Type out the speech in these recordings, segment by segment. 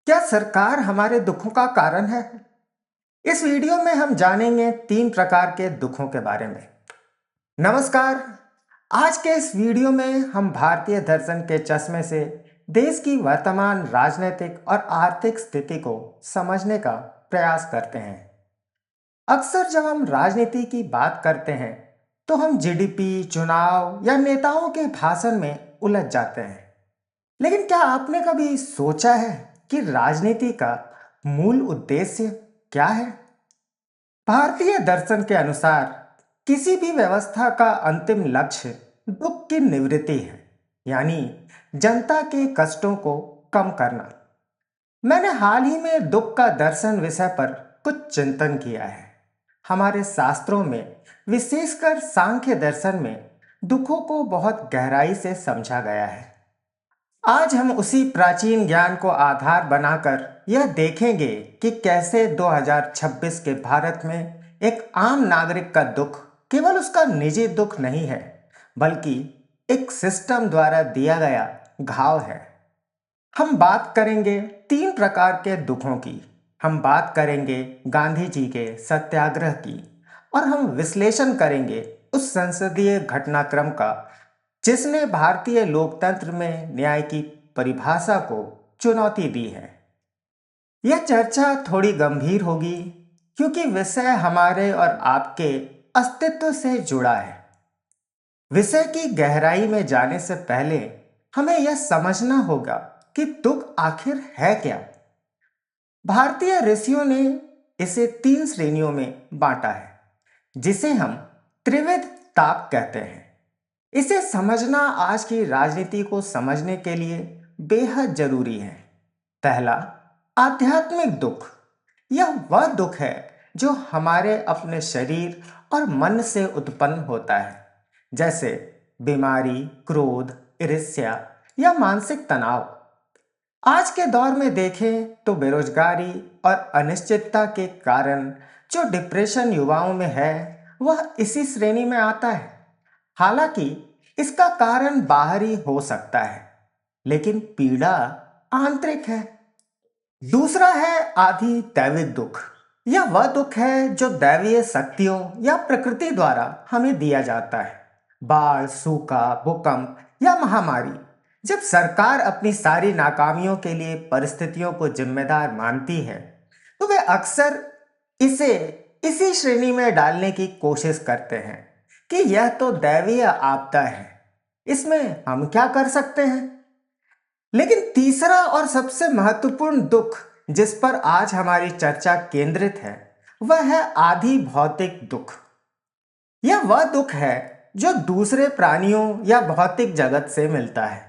क्या सरकार हमारे दुखों का कारण है? इस वीडियो में हम जानेंगे 3 प्रकार के दुखों के बारे में। नमस्कार। आज के इस वीडियो में हम भारतीय दर्शन के चश्मे से देश की वर्तमान राजनीतिक और आर्थिक स्थिति को समझने का प्रयास करते हैं। अक्सर जब हम राजनीति की बात करते हैं तो हम जीडीपी, चुनाव या नेताओं के भाषण में उलझ जाते हैं। लेकिन क्या आपने कभी सोचा है कि राजनीति का मूल उद्देश्य क्या है? भारतीय दर्शन के अनुसार किसी भी व्यवस्था का अंतिम लक्ष्य दुख की निवृत्ति है, यानी जनता के कष्टों को कम करना। मैंने हाल ही में दुख का दर्शन विषय पर कुछ चिंतन किया है। हमारे शास्त्रों में, विशेषकर सांख्य दर्शन में, दुखों को बहुत गहराई से समझा गया है। आज हम उसी प्राचीन ज्ञान को आधार बनाकर यह देखेंगे कि कैसे 2026 के भारत में एक आम नागरिक का दुख केवल उसका निजी दुख नहीं है, बल्कि एक सिस्टम द्वारा दिया गया घाव है। हम बात करेंगे 3 प्रकार के दुखों की। हम बात करेंगे गांधी जी के सत्याग्रह की, और हम विश्लेषण करेंगे उस संसदीय घटनाक्रम का जिसने भारतीय लोकतंत्र में न्याय की परिभाषा को चुनौती दी है। यह चर्चा थोड़ी गंभीर होगी क्योंकि विषय हमारे और आपके अस्तित्व से जुड़ा है। विषय की गहराई में जाने से पहले हमें यह समझना होगा कि दुख आखिर है क्या। भारतीय ऋषियों ने इसे 3 श्रेणियों में बांटा है, जिसे हम त्रिविध ताप कहते हैं। इसे समझना आज की राजनीति को समझने के लिए बेहद जरूरी है। पहला, आध्यात्मिक दुख। यह वह दुख है जो हमारे अपने शरीर और मन से उत्पन्न होता है, जैसे बीमारी, क्रोध, ईर्ष्या या मानसिक तनाव। आज के दौर में देखें तो बेरोजगारी और अनिश्चितता के कारण जो डिप्रेशन युवाओं में है, वह इसी श्रेणी में आता है। हालांकि इसका कारण बाहरी हो सकता है, लेकिन पीड़ा आंतरिक है। दूसरा है आधि दैविक दुख। यह वह दुख है जो दैवीय शक्तियों या प्रकृति द्वारा हमें दिया जाता है। बाढ़, सूखा, भूकंप या महामारी। जब सरकार अपनी सारी नाकामियों के लिए परिस्थितियों को जिम्मेदार मानती है, तो वे अक्सर इसे इसी श्रेणी में डालने की कोशिश करते हैं कि यह तो दैवीय आपदा है, इसमें हम क्या कर सकते हैं। लेकिन तीसरा और सबसे महत्वपूर्ण दुख जिस पर आज हमारी चर्चा केंद्रित है, वह है आधि भौतिक दुख। यह वह दुख है जो दूसरे प्राणियों या भौतिक जगत से मिलता है।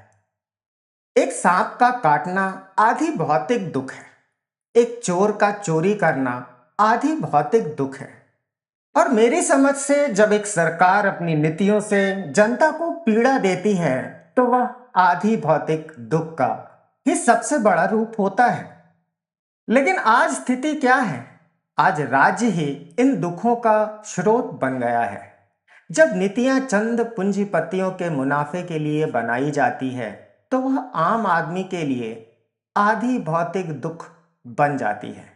एक सांप का काटना आधि भौतिक दुख है। एक चोर का चोरी करना आधि भौतिक दुख है। और मेरी समझ से जब एक सरकार अपनी नीतियों से जनता को पीड़ा देती है, तो वह आधि भौतिक दुख का ही सबसे बड़ा रूप होता है। लेकिन आज स्थिति क्या है? आज राज्य ही इन दुखों का स्रोत बन गया है। जब नीतियां चंद पूंजीपतियों के मुनाफे के लिए बनाई जाती है, तो वह आम आदमी के लिए आधी भौतिक दुख बन जाती है।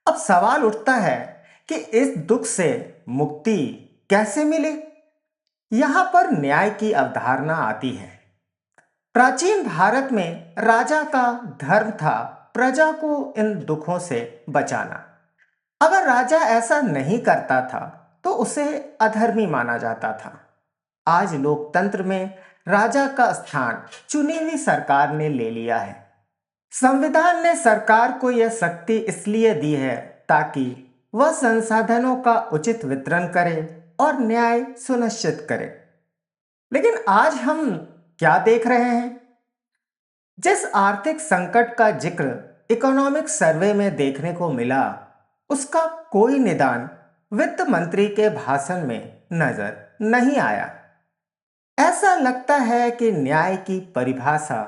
अब सवाल उठता है कि इस दुख से मुक्ति कैसे मिले? यहां पर न्याय की अवधारणा आती है। प्राचीन भारत में राजा का धर्म था प्रजा को इन दुखों से बचाना। अगर राजा ऐसा नहीं करता था तो उसे अधर्मी माना जाता था। आज लोकतंत्र में राजा का स्थान चुनी हुई सरकार ने ले लिया है। संविधान ने सरकार को यह शक्ति इसलिए दी है ताकि वह संसाधनों का उचित वितरण करे और न्याय सुनिश्चित करे। लेकिन आज हम क्या देख रहे हैं? जिस आर्थिक संकट का जिक्र इकोनॉमिक सर्वे में देखने को मिला, उसका कोई निदान वित्त मंत्री के भाषण में नजर नहीं आया। ऐसा लगता है कि न्याय की परिभाषा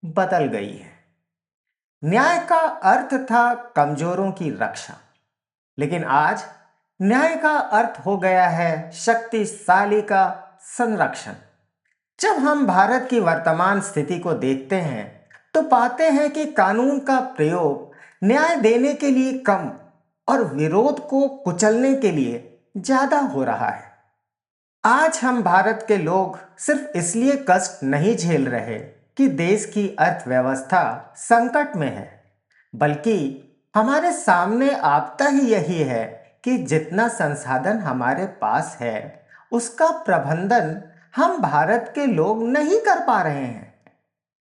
बदल गई है। न्याय का अर्थ था कमजोरों की रक्षा, लेकिन आज न्याय का अर्थ हो गया है शक्तिशाली का संरक्षण। जब हम भारत की वर्तमान स्थिति को देखते हैं तो पाते हैं कि कानून का प्रयोग न्याय देने के लिए कम और विरोध को कुचलने के लिए ज्यादा हो रहा है। आज हम भारत के लोग सिर्फ इसलिए कष्ट नहीं झेल रहे कि देश की अर्थव्यवस्था संकट में है, बल्कि हमारे सामने आपदा ही यही है कि जितना संसाधन हमारे पास है उसका प्रबंधन हम भारत के लोग नहीं कर पा रहे हैं।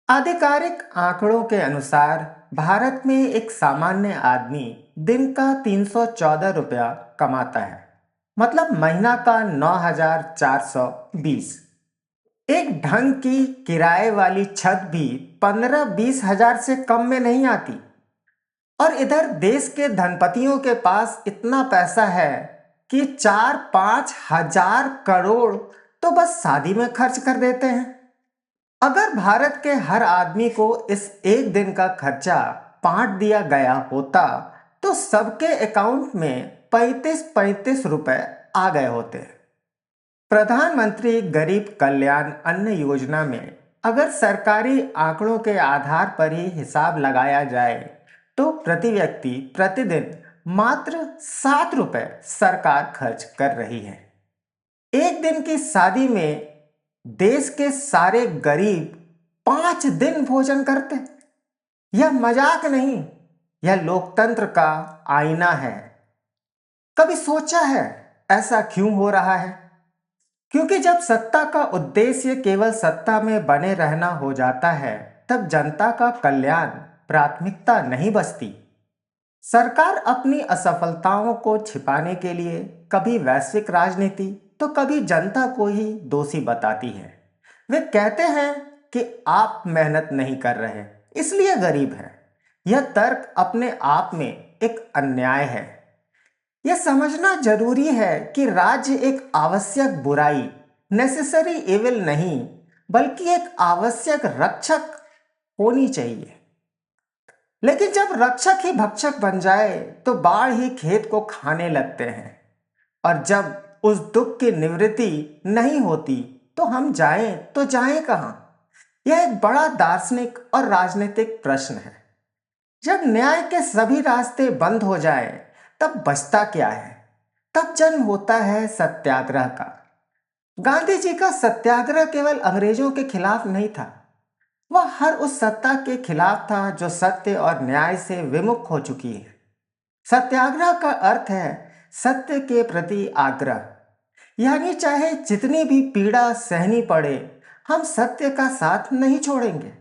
आधिकारिक आंकड़ों के अनुसार भारत में एक सामान्य आदमी दिन का 314 रुपया कमाता है, मतलब महीना का 9,420। एक ढंग की किराए वाली छत भी 15-20 हजार से कम में नहीं आती। और इधर देश के धनपतियों के पास इतना पैसा है कि 4-5 हजार करोड़ तो बस शादी में खर्च कर देते हैं। अगर भारत के हर आदमी को इस एक दिन का खर्चा बांट दिया गया होता तो सबके अकाउंट में 35-35 रुपए आ गए होते। प्रधानमंत्री गरीब कल्याण अन्न योजना में अगर सरकारी आंकड़ों के आधार पर ही हिसाब लगाया जाए तो प्रति व्यक्ति प्रतिदिन मात्र 7 रुपए सरकार खर्च कर रही है। एक दिन की शादी में देश के सारे गरीब 5 दिन भोजन करते। यह मजाक नहीं, यह लोकतंत्र का आईना है। कभी सोचा है ऐसा क्यों हो रहा है? क्योंकि जब सत्ता का उद्देश्य केवल सत्ता में बने रहना हो जाता है तब जनता का कल्याण प्राथमिकता नहीं बचती। सरकार अपनी असफलताओं को छिपाने के लिए कभी वैश्विक राजनीति तो कभी जनता को ही दोषी बताती है। वे कहते हैं कि आप मेहनत नहीं कर रहे इसलिए गरीब हैं। यह तर्क अपने आप में एक अन्याय है। यह समझना जरूरी है कि राज्य एक आवश्यक बुराई, नेसेसरी एविल नहीं, बल्कि एक आवश्यक रक्षक होनी चाहिए। लेकिन जब रक्षक ही भक्षक बन जाए तो बाढ़ ही खेत को खाने लगते हैं, और जब उस दुख की निवृत्ति नहीं होती तो हम जाएं कहां? यह एक बड़ा दार्शनिक और राजनीतिक प्रश्न है। जब न्याय के सभी रास्ते बंद हो जाए तब बचता क्या है? तब जन्म होता है सत्याग्रह का। गांधी जी का सत्याग्रह केवल अंग्रेजों के खिलाफ नहीं था, वह हर उस सत्ता के खिलाफ था जो सत्य और न्याय से विमुख हो चुकी है। सत्याग्रह का अर्थ है सत्य के प्रति आग्रह, यानी चाहे जितनी भी पीड़ा सहनी पड़े हम सत्य का साथ नहीं छोड़ेंगे।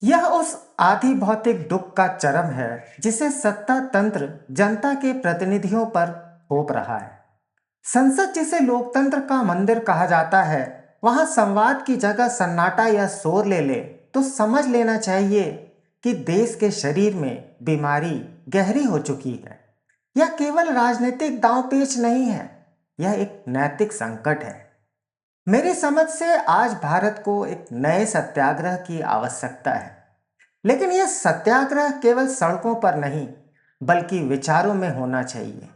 यह उस आदि भौतिक दुख का चरम है जिसे सत्ता तंत्र जनता के प्रतिनिधियों पर थोप रहा है। संसद जिसे लोकतंत्र का मंदिर कहा जाता है, वहां संवाद की जगह सन्नाटा या शोर ले ले तो समझ लेना चाहिए कि देश के शरीर में बीमारी गहरी हो चुकी है। यह केवल राजनीतिक दांवपेच नहीं है, यह एक नैतिक संकट है। मेरी समझ से आज भारत को एक नए सत्याग्रह की आवश्यकता है, लेकिन यह सत्याग्रह केवल सड़कों पर नहीं बल्कि विचारों में होना चाहिए।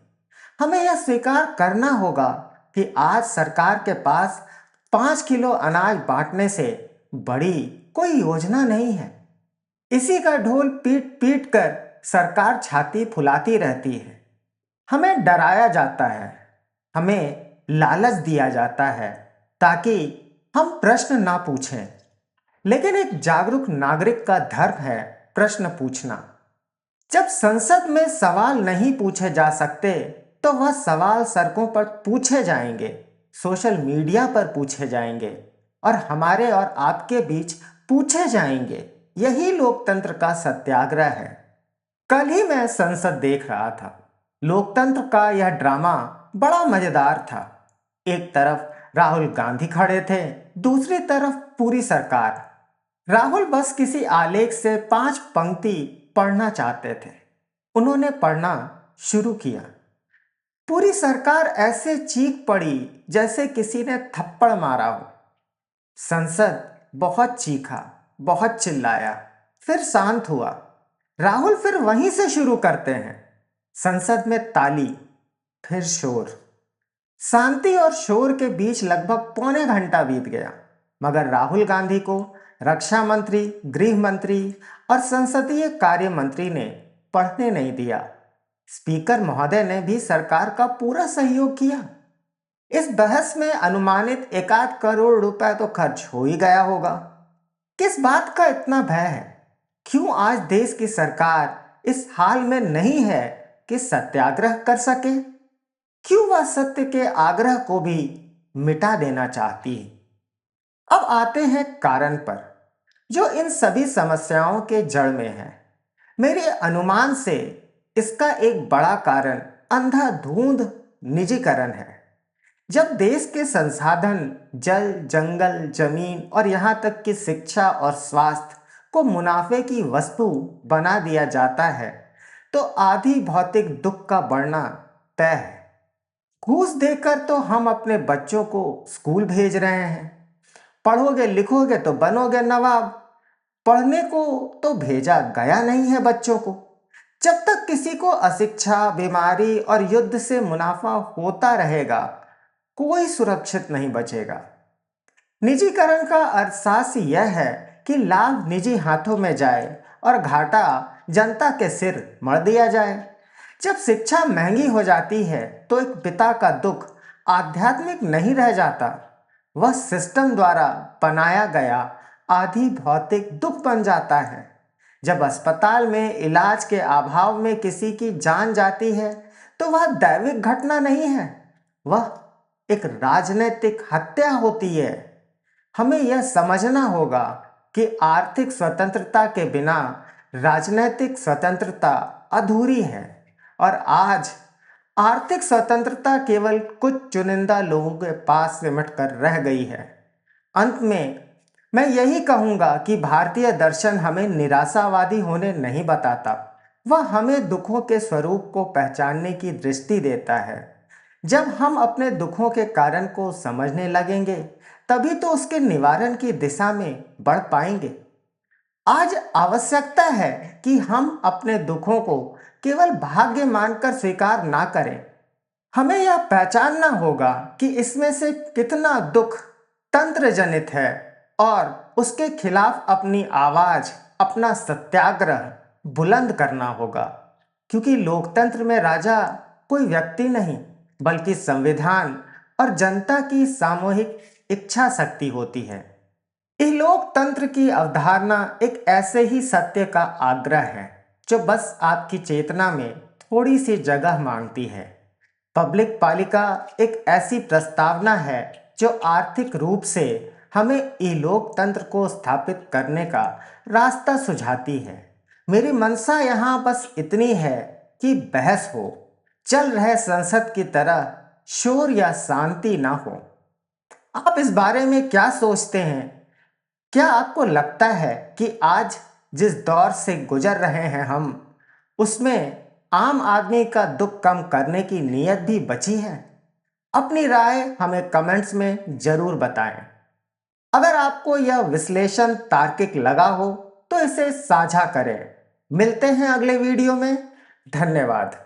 हमें यह स्वीकार करना होगा कि आज सरकार के पास 5 किलो अनाज बांटने से बड़ी कोई योजना नहीं है। इसी का ढोल पीट पीट कर सरकार छाती फुलाती रहती है। हमें डराया जाता है, हमें लालच दिया जाता है ताकि हम प्रश्न ना पूछें। लेकिन एक जागरूक नागरिक का धर्म है प्रश्न पूछना। जब संसद में सवाल नहीं पूछे जा सकते तो वह सवाल सड़कों पर पूछे जाएंगे, सोशल मीडिया पर पूछे जाएंगे और हमारे और आपके बीच पूछे जाएंगे। यही लोकतंत्र का सत्याग्रह है। कल ही मैं संसद देख रहा था। लोकतंत्र का यह ड्रामा बड़ा मजेदार था। एक तरफ राहुल गांधी खड़े थे, दूसरी तरफ पूरी सरकार। राहुल बस किसी आलेख से 5 पंक्ति पढ़ना चाहते थे। उन्होंने पढ़ना शुरू किया। पूरी सरकार ऐसे चीख पड़ी जैसे किसी ने थप्पड़ मारा हो। संसद बहुत चीखा, बहुत चिल्लाया, फिर शांत हुआ। राहुल फिर वहीं से शुरू करते हैं। संसद में ताली, फिर शोर। शांति और शोर के बीच लगभग पौने घंटा बीत गया, मगर राहुल गांधी को रक्षा मंत्री, गृह मंत्री और संसदीय कार्य मंत्री ने पढ़ने नहीं दिया। स्पीकर महोदय ने भी सरकार का पूरा सहयोग किया। इस बहस में अनुमानित 1 आध करोड़ रुपए तो खर्च हो ही गया होगा। किस बात का इतना भय है? क्यों आज देश की सरकार इस हाल में नहीं है कि सत्याग्रह कर सके? क्यों वह सत्य के आग्रह को भी मिटा देना चाहती है? अब आते हैं कारण पर, जो इन सभी समस्याओं के जड़ में है। मेरे अनुमान से इसका एक बड़ा कारण अंधाधुंध निजीकरण है। जब देश के संसाधन जल, जंगल, जमीन और यहाँ तक कि शिक्षा और स्वास्थ्य को मुनाफे की वस्तु बना दिया जाता है, तो आधी भौतिक दुख का बढ़ना तय है। घूस देकर तो हम अपने बच्चों को स्कूल भेज रहे हैं। पढ़ोगे लिखोगे तो बनोगे नवाब। पढ़ने को तो भेजा गया नहीं है बच्चों को। जब तक किसी को अशिक्षा, बीमारी और युद्ध से मुनाफा होता रहेगा, कोई सुरक्षित नहीं बचेगा। निजीकरण का अर्थशास्त्र यह है कि लाभ निजी हाथों में जाए और घाटा जनता के सिर मढ़ दिया जाए। जब शिक्षा महंगी हो जाती है तो एक पिता का दुख आध्यात्मिक नहीं रह जाता, वह सिस्टम द्वारा बनाया गया आधी भौतिक दुख बन जाता है। जब अस्पताल में इलाज के अभाव में किसी की जान जाती है तो वह दैविक घटना नहीं है, वह एक राजनीतिक हत्या होती है। हमें यह समझना होगा कि आर्थिक स्वतंत्रता के बिना राजनीतिक स्वतंत्रता अधूरी है, और आज आर्थिक स्वतंत्रता केवल कुछ चुनिंदा लोगों के पास सिमट कर रह गई है। अंत में मैं यही कहूँगा कि भारतीय दर्शन हमें निराशावादी होने नहीं बताता, वह हमें दुखों के स्वरूप को पहचानने की दृष्टि देता है। जब हम अपने दुखों के कारण को समझने लगेंगे, तभी तो उसके निवारण की दिशा में बढ़ पाएंगे। आज आवश्यकता है कि हम अपने दुखों को केवल भाग्य मानकर स्वीकार ना करें। हमें यह पहचानना होगा कि इसमें से कितना दुख तंत्र जनित है और उसके खिलाफ अपनी आवाज, अपना सत्याग्रह बुलंद करना होगा। क्योंकि लोकतंत्र में राजा कोई व्यक्ति नहीं, बल्कि संविधान और जनता की सामूहिक इच्छा शक्ति होती है। इस लोकतंत्र की अवधारणा एक ऐसे ही सत्य का आग्रह है जो बस आपकी चेतना में थोड़ी सी जगह मांगती है। पब्लिक पालिका एक ऐसी प्रस्तावना है जो आर्थिक रूप से हमें ई लोकतंत्र को स्थापित करने का रास्ता सुझाती है। मेरी मंशा यहाँ बस इतनी है कि बहस हो, चल रहे संसद की तरह शोर या शांति ना हो। आप इस बारे में क्या सोचते हैं? क्या आपको लगता है कि आज जिस दौर से गुजर रहे हैं हम, उसमें आम आदमी का दुख कम करने की नीयत भी बची है? अपनी राय हमें कमेंट्स में जरूर बताएं। अगर आपको यह विश्लेषण तार्किक लगा हो तो इसे साझा करें। मिलते हैं अगले वीडियो में। धन्यवाद।